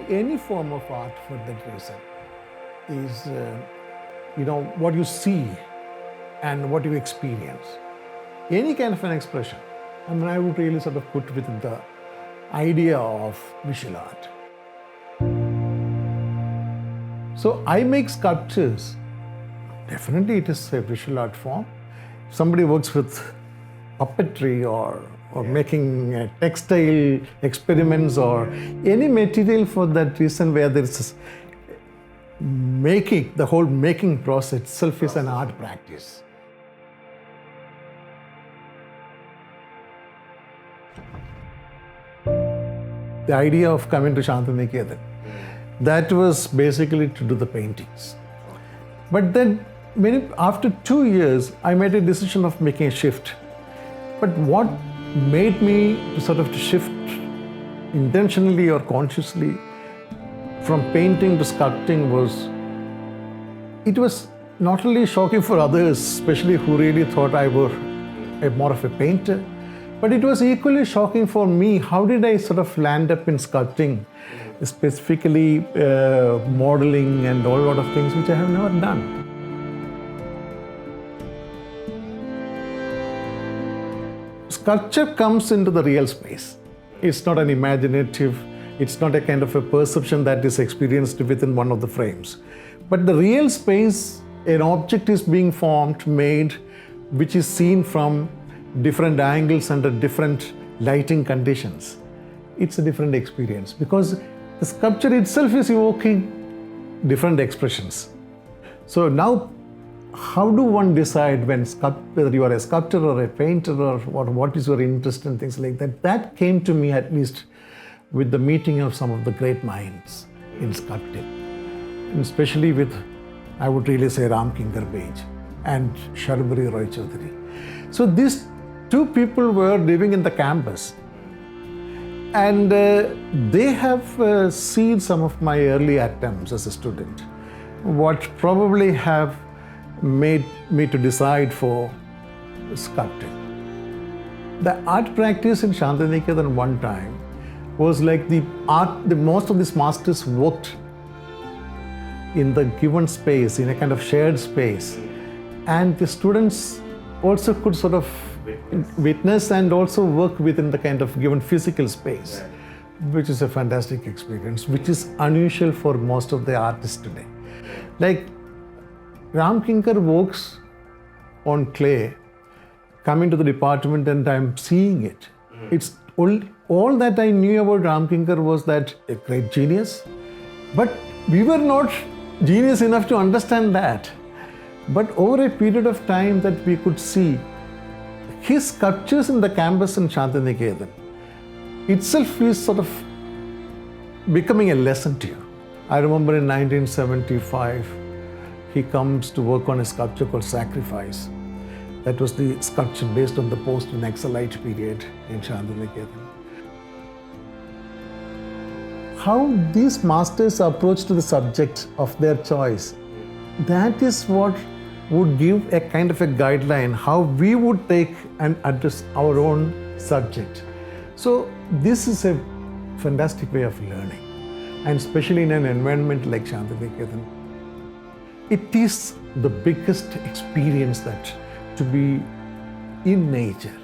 Any form of art for that reason is, what you see and what you experience. Any kind of an expression. I would really sort of put within the idea of visual art. So I make sculptures. Definitely it is a visual art form. Somebody works with puppetry or making textile experiments or any material for that reason where there is making, the whole making process itself is an art practice. The idea of coming to Shantiniketan, that was basically to do the paintings. But then after 2 years, I made a decision of making a shift. But what made me sort of shift intentionally or consciously from painting to sculpting was, it was not only shocking for others, especially who really thought I were more of a painter, but it was equally shocking for me. How did I sort of land up in sculpting, specifically modeling and all lot of things which I have never done. Sculpture comes into the real space. It's not an imaginative, it's not a kind of a perception that is experienced within one of the frames. But the real space, an object is being formed, made, which is seen from different angles under different lighting conditions. It's a different experience because the sculpture itself is evoking different expressions. So now, how do one decide whether you are a sculptor or a painter or what is your interest in things like that? That came to me at least with the meeting of some of the great minds in sculpting, and especially with, I would really say, Ramkinkar Baij and Sharbari Roy Choudhury. So these two people were living in the campus, and they have seen some of my early attempts as a student, what probably have made me to decide for sculpting. The art practice in Shantiniketan one time was like most of these masters worked in the given space, in a kind of shared space, and the students also could sort of witness and also work within the kind of given physical space, which is a fantastic experience, which is unusual for most of the artists today. Like Ramkinkar works on clay, coming to the department and I'm seeing it. It's all that I knew about Ramkinkar was that a great genius, but we were not genius enough to understand that. But over a period of time that we could see, his sculptures in the campus in Shantiniketan itself is sort of becoming a lesson to you. I remember in 1975, he comes to work on a sculpture called Sacrifice. That was the sculpture based on the post-Naxalite period in Shantiniketan. How these masters approach to the subject of their choice, that is what would give a kind of a guideline how we would take and address our own subject. So this is a fantastic way of learning, and especially in an environment like Shantiniketan. It is the biggest experience that to be in nature.